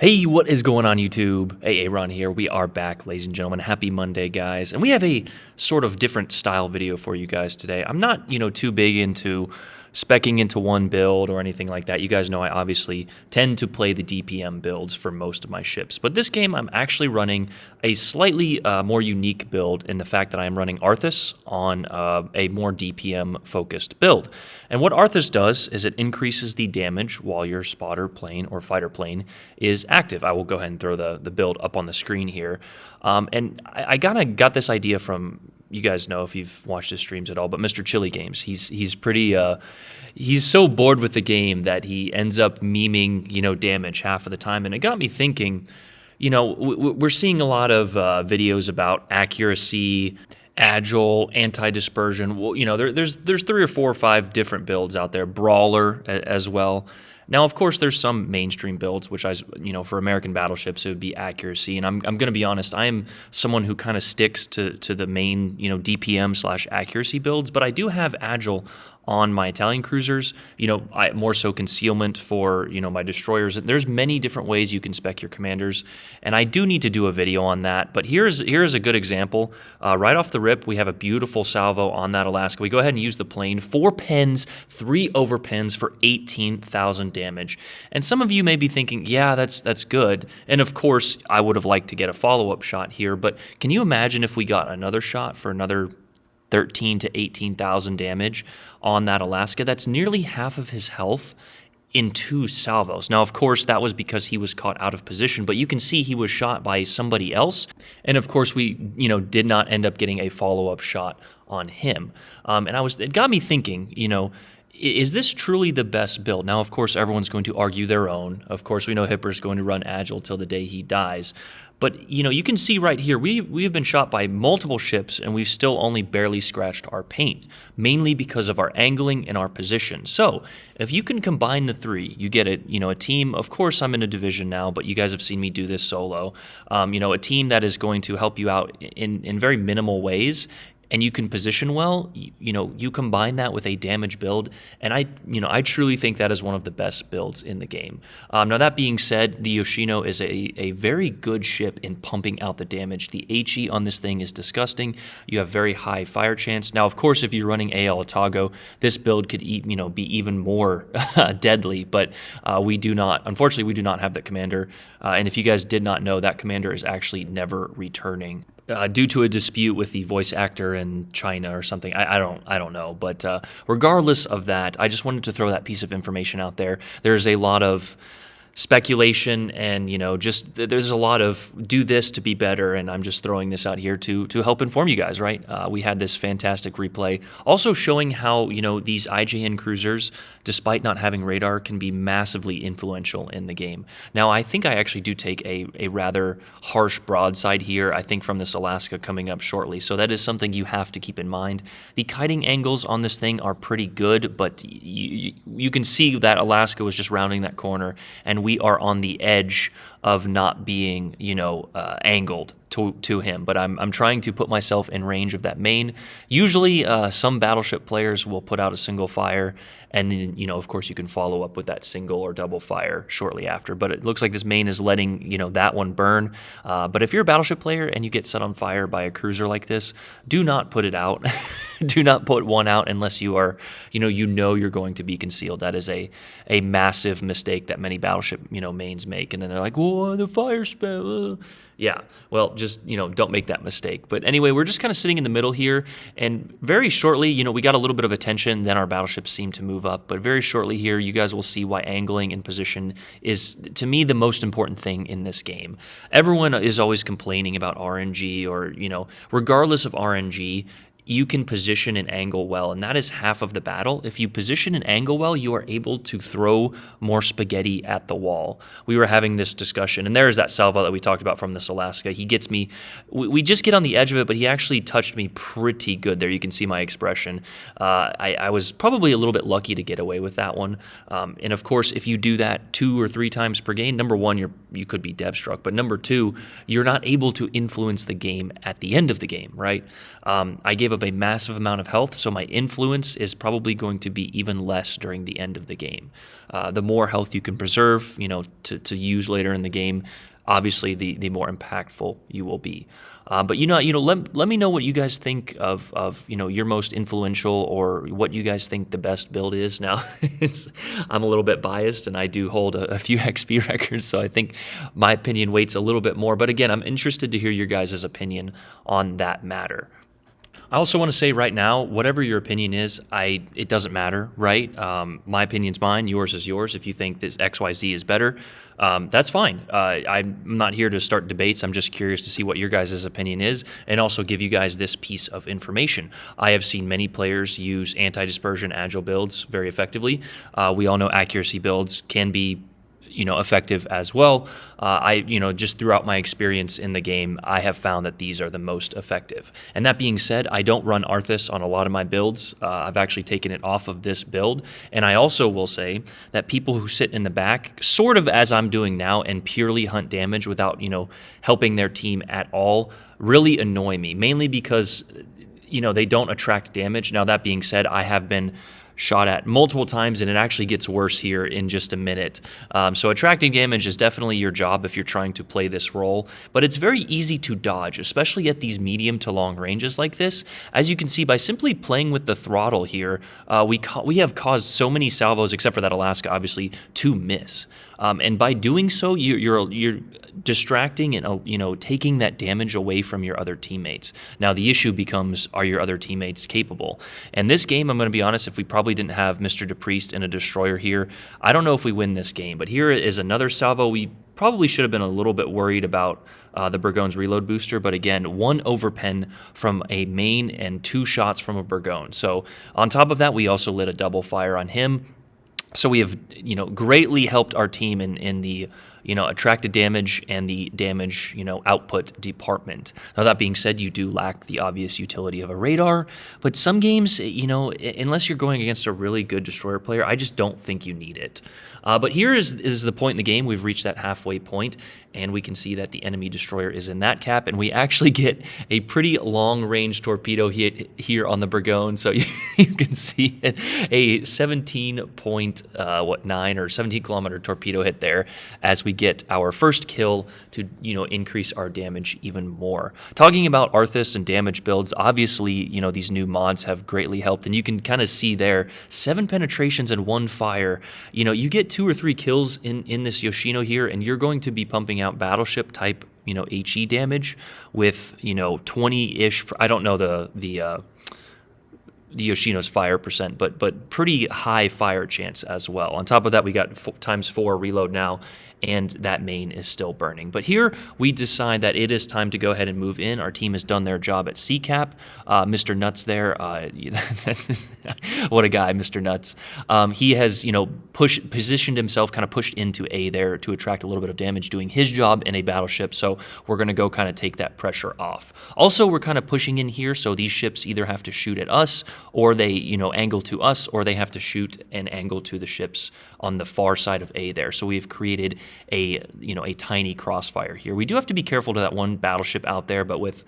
Hey, what is going on YouTube? Hey, Ron here. We are back, ladies and gentlemen. Happy Monday, guys. And we have a sort of different style video for you guys today. I'm not, too big into speccing into one build or anything like that. You guys know I obviously tend to play the DPM builds for most of my ships. But this game, I'm actually running a slightly more unique build in the fact that I am running Arthas on a more DPM-focused build. And what Arthas does is it increases the damage while your spotter plane or fighter plane is active. I will go ahead and throw the build up on the screen here. And I kind of got this idea from, you guys know if you've watched his streams at all, but Mr. Chili Games. He's pretty he's so bored with the game that he ends up memeing damage half of the time, and it got me thinking. We're seeing a lot of videos about accuracy, agile, anti-dispersion. Well, there's 3 or 4 or 5 different builds out there. Brawler as well. Now, of course, there's some mainstream builds, which for American battleships, it would be accuracy. And I'm going to be honest, I am someone who kind of sticks to the main, DPM/accuracy builds, but I do have agile on my Italian cruisers, more so concealment for, my destroyers. There's many different ways you can spec your commanders, and I do need to do a video on that. But here's a good example. Right off the rip, we have a beautiful salvo on that Alaska. We go ahead and use the plane. 4 pens, 3 overpens for 18,000 damage. And some of you may be thinking, yeah, that's good. And of course, I would have liked to get a follow-up shot here, but can you imagine if we got another shot for another 13 to 18,000 damage on that Alaska? That's nearly half of his health in 2 salvos. Now, of course, that was because he was caught out of position, but you can see he was shot by somebody else. And of course, we, did not end up getting a follow-up shot on him. And it got me thinking, is this truly the best build? Now, of course, everyone's going to argue their own. Of course, we know Hipper's going to run Agile till the day he dies. But, you can see right here, we have been shot by multiple ships, and we've still only barely scratched our paint, mainly because of our angling and our position. So, if you can combine the 3, you get a team. Of course, I'm in a division now, but you guys have seen me do this solo. A team that is going to help you out in very minimal ways, and you can position well, you combine that with a damage build, and I truly think that is one of the best builds in the game. Now, that being said, the Yoshino is a very good ship in pumping out the damage. The HE on this thing is disgusting. You have very high fire chance. Now, of course, if you're running AL Otago, this build could be even more deadly, but unfortunately, we do not have that commander, and if you guys did not know, that commander is actually never returning. Due to a dispute with the voice actor in China or something. I don't know. But regardless of that, I just wanted to throw that piece of information out there. There's a lot of speculation and, there's a lot of do this to be better, and I'm just throwing this out here to help inform you guys, right? We had this fantastic replay also showing how, these IJN cruisers, despite not having radar, can be massively influential in the game. Now, I think I actually do take a rather harsh broadside here, I think from this Alaska coming up shortly, so that is something you have to keep in mind. The kiting angles on this thing are pretty good, but you can see that Alaska was just rounding that corner, and we are on the edge of not being, angled to him. But I'm trying to put myself in range of that main. Usually, some battleship players will put out a single fire, and then, of course, you can follow up with that single or double fire shortly after. But it looks like this main is letting, that one burn. But if you're a battleship player and you get set on fire by a cruiser like this, do not put it out. Do not put one out unless you are, you're going to be concealed. That is a massive mistake that many battleship, mains make. And then they're like, whoa, the fire spell. Yeah, well, just, don't make that mistake. But anyway, we're just kind of sitting in the middle here, and very shortly, we got a little bit of attention, then our battleships seem to move up, but very shortly here, you guys will see why angling and position is, to me, the most important thing in this game. Everyone is always complaining about RNG or, regardless of RNG, you can position and angle well, and that is half of the battle. If you position and angle well, you are able to throw more spaghetti at the wall. We were having this discussion, and there's that salvo that we talked about from this Alaska. He gets me, we just get on the edge of it, but he actually touched me pretty good there. You can see my expression. I was probably a little bit lucky to get away with that one. And of course, if you do that 2 or 3 times per game, number one, you could be dev struck, but number 2, you're not able to influence the game at the end of the game, right? I gave give up a massive amount of health, so my influence is probably going to be even less during the end of the game. The more health you can preserve, to use later in the game, obviously the more impactful you will be. But let me know what you guys think of your most influential, or what you guys think the best build is. Now, I'm a little bit biased, and I do hold a few XP records, so I think my opinion weights a little bit more. But again, I'm interested to hear your guys' opinion on that matter. I also want to say right now, whatever your opinion is, it doesn't matter, right? My opinion's mine, yours is yours. If you think this XYZ is better, that's fine. I'm not here to start debates. I'm just curious to see what your guys' opinion is, and also give you guys this piece of information. I have seen many players use anti-dispersion agile builds very effectively. We all know accuracy builds can be effective as well. Just throughout my experience in the game, I have found that these are the most effective. And that being said, I don't run Arthas on a lot of my builds. I've actually taken it off of this build. And I also will say that people who sit in the back, sort of as I'm doing now, and purely hunt damage without, helping their team at all, really annoy me, mainly because, they don't attract damage. Now, that being said, I have been shot at multiple times, and it actually gets worse here in just a minute. So attracting damage is definitely your job if you're trying to play this role, but it's very easy to dodge, especially at these medium to long ranges like this. As you can see, by simply playing with the throttle here, we have caused so many salvos, except for that Alaska, obviously, to miss. And by doing so, you're distracting and taking that damage away from your other teammates. Now the issue becomes, are your other teammates capable? And this game, I'm going to be honest, if we probably didn't have Mr. DePriest and a destroyer here, I don't know if we win this game. But here is another salvo. We probably should have been a little bit worried about the Burgone's reload booster, but again, 1 overpen from a main and 2 shots from a Burgone. So on top of that, we also lit a double fire on him. So we have, greatly helped our team in the, attracted damage and the damage, output department. Now, that being said, you do lack the obvious utility of a radar, but some games, unless you're going against a really good destroyer player, I just don't think you need it. But here is the point in the game. We've reached that halfway point, and we can see that the enemy destroyer is in that cap, and we actually get a pretty long-range torpedo hit here on the Burgone. So you can see it, a 17.9 or 17-kilometer torpedo hit there, as we get our first kill to increase our damage even more. Talking about Arthas and damage builds, obviously these new mods have greatly helped, and you can kind of see there 7 penetrations and 1 fire. You get 2 or 3 kills in this Yoshino here, and you're going to be pumping out battleship type HE damage with 20-ish. I don't know the Yoshino's fire percent, but pretty high fire chance as well. On top of that, we got ×4 reload now, and that main is still burning. But here we decide that it is time to go ahead and move in. Our team has done their job at C-Cap. Mr. Nuts there, what a guy, Mr. Nuts. He has, positioned himself, kind of pushed into A there to attract a little bit of damage, doing his job in a battleship. So we're going to go kind of take that pressure off. Also, we're kind of pushing in here, so these ships either have to shoot at us, or they, angle to us, or they have to shoot and angle to the ships on the far side of A there. So we've created a tiny crossfire here. We do have to be careful to that one battleship out there, but with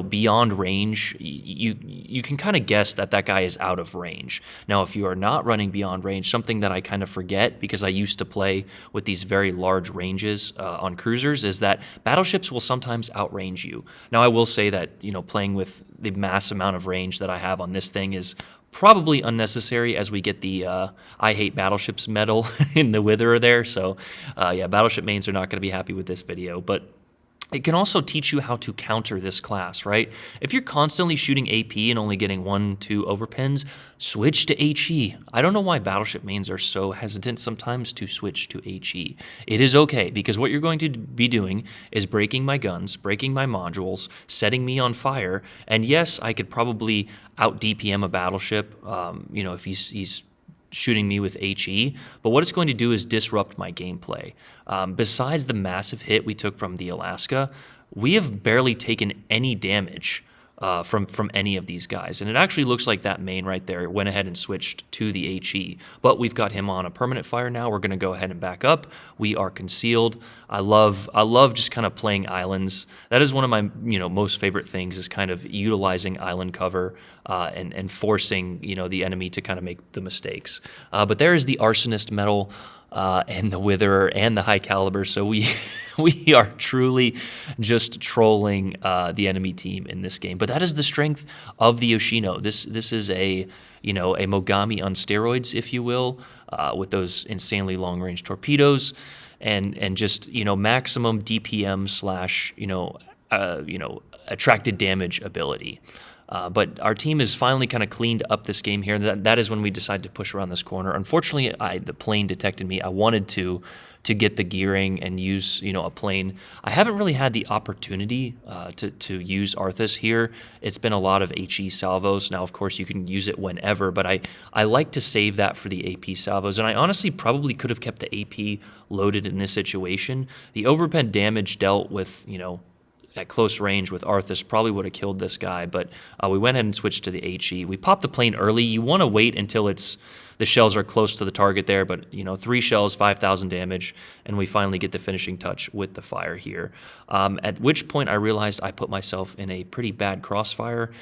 beyond range, you can kind of guess that guy is out of range. Now, if you are not running beyond range, something that I kind of forget because I used to play with these very large ranges on cruisers, is that battleships will sometimes outrange you. Now, I will say that playing with the mass amount of range that I have on this thing is probably unnecessary, as we get the I hate battleships medal in the Witherer there. So yeah, battleship mains are not going to be happy with this video, but it can also teach you how to counter this class, right? If you're constantly shooting AP and only getting 1-2 overpens, switch to HE. I don't know why battleship mains are so hesitant sometimes to switch to HE. It is okay, because what you're going to be doing is breaking my guns, breaking my modules, setting me on fire, and yes, I could probably out DPM a battleship, if he's shooting me with HE, but what it's going to do is disrupt my gameplay. Besides the massive hit we took from the Alaska, we have barely taken any damage from any of these guys. And it actually looks like that main right there went ahead and switched to the HE. But we've got him on a permanent fire now. We're going to go ahead and back up. We are concealed. I love just kind of playing islands. That is one of my most favorite things, is kind of utilizing island cover and forcing the enemy to kind of make the mistakes. But there is the Arsonist medal. And the Witherer and the High Caliber. So we are truly just trolling the enemy team in this game. But that is the strength of the Yoshino. This is a Mogami on steroids, if you will, with those insanely long range torpedoes and just maximum DPM / attracted damage ability. But our team has finally kind of cleaned up this game here. That is when we decided to push around this corner. Unfortunately, the plane detected me. I wanted to get the gearing and use a plane. I haven't really had the opportunity to use Arthas here. It's been a lot of HE salvos. Now, of course, you can use it whenever, but I like to save that for the AP salvos. And I honestly probably could have kept the AP loaded in this situation. The overpen damage dealt with, at close range with Arthas probably would have killed this guy, but we went ahead and switched to the HE. We popped the plane early. You want to wait until the shells are close to the target there, but 3 shells, 5,000 damage, and we finally get the finishing touch with the fire here. At which point I realized I put myself in a pretty bad crossfire.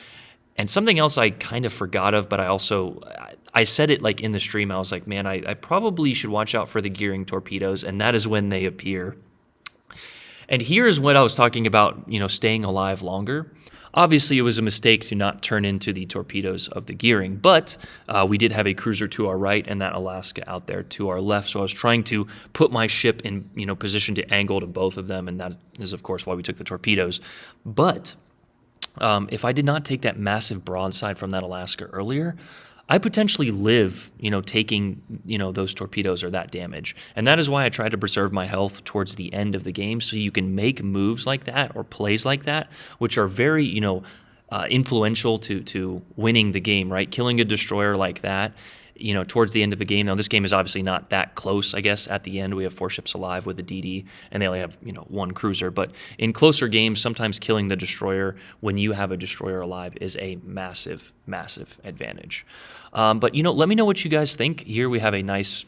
And something else I kind of forgot of, but I said it like in the stream. I was like, man, I probably should watch out for the gearing torpedoes, and that is when they appear. And here's what I was talking about, staying alive longer. Obviously, it was a mistake to not turn into the torpedoes of the gearing, but we did have a cruiser to our right and that Alaska out there to our left. So I was trying to put my ship in, position to angle to both of them, and that is, of course, why we took the torpedoes. But if I did not take that massive broadside from that Alaska earlier, I potentially live, taking, those torpedoes or that damage. And that is why I try to preserve my health towards the end of the game, so you can make moves like that or plays like that, which are very, influential to winning the game, right? Killing a destroyer like that, towards the end of the game. Now, this game is obviously not that close, I guess. At the end, we have 4 ships alive with the DD, and they only have, 1 cruiser. But in closer games, sometimes killing the destroyer when you have a destroyer alive is a massive, massive advantage. But, let me know what you guys think. Here we have a nice,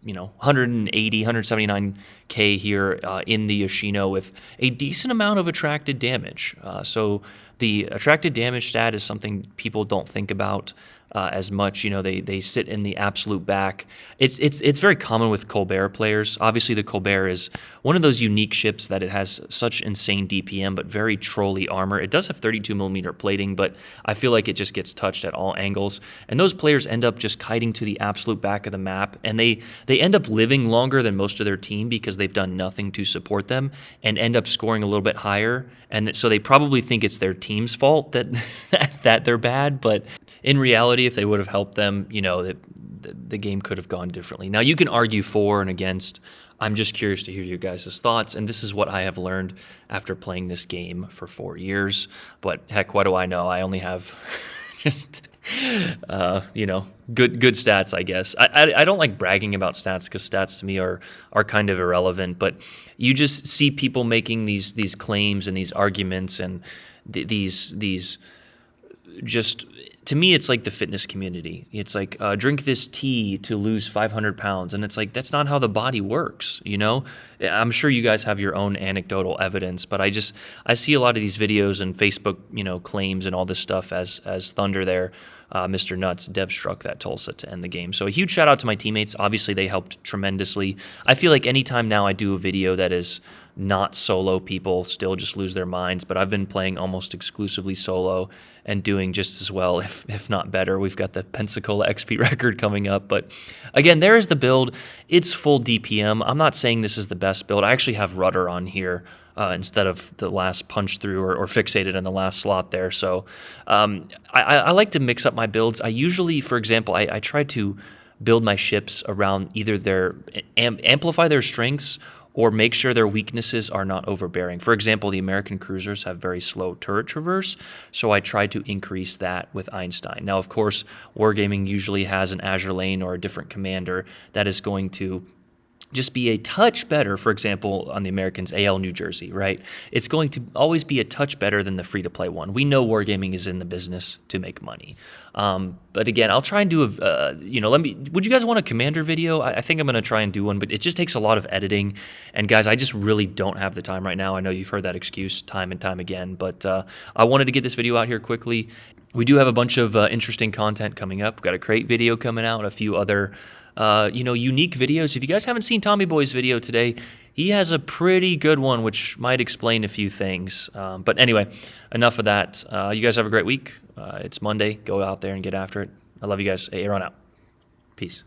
180, 179K here in the Yoshino with a decent amount of attracted damage. So the attracted damage stat is something people don't think about as much. They sit in the absolute back. It's very common with Colbert players. Obviously, the Colbert is one of those unique ships that it has such insane DPM, but very trolly armor. It does have 32mm plating, but I feel like it just gets touched at all angles. And those players end up just kiting to the absolute back of the map, and they end up living longer than most of their team because they've done nothing to support them and end up scoring a little bit higher. And so they probably think it's their team's fault that that they're bad, but in reality, if they would have helped them, the game could have gone differently. Now, you can argue for and against. I'm just curious to hear your guys' thoughts, and this is what I have learned after playing this game for 4 years. But heck, what do I know? I only have just, good stats, I guess. I don't like bragging about stats because stats to me are kind of irrelevant, but you just see people making these claims and these arguments and these just, to me, it's like the fitness community. It's like, drink this tea to lose 500 pounds. And it's like, that's not how the body works, I'm sure you guys have your own anecdotal evidence, but I see a lot of these videos and Facebook, claims and all this stuff as Thunder there. Mr. Nuts dev struck that Tulsa to end the game. So a huge shout out to my teammates. Obviously, they helped tremendously. I feel like anytime now I do a video that is not solo, people still just lose their minds, but I've been playing almost exclusively solo and doing just as well, if not better. We've got the Pensacola XP record coming up, but again, there is the build. It's full DPM. I'm not saying this is the best build. I actually have rudder on here instead of the last punch through or fixated in the last slot there. So I like to mix up my builds. I usually, for example, I try to build my ships around either amplify their strengths or make sure their weaknesses are not overbearing. For example, the American cruisers have very slow turret traverse, so I try to increase that with Einstein. Now, of course, Wargaming usually has an Azure Lane or a different commander that is going to just be a touch better. For example, on the Americans, AL New Jersey, right? It's going to always be a touch better than the free-to-play one. We know Wargaming is in the business to make money. But again, I'll try and do would you guys want a Commander video? I think I'm going to try and do one, but it just takes a lot of editing. And guys, I just really don't have the time right now. I know you've heard that excuse time and time again, but I wanted to get this video out here quickly. We do have a bunch of interesting content coming up. We've got a crate video coming out, a few other unique videos. If you guys haven't seen Tommy Boy's video today, he has a pretty good one, which might explain a few things. But anyway, enough of that. You guys have a great week. It's Monday. Go out there and get after it. I love you guys. Aaron out. Peace.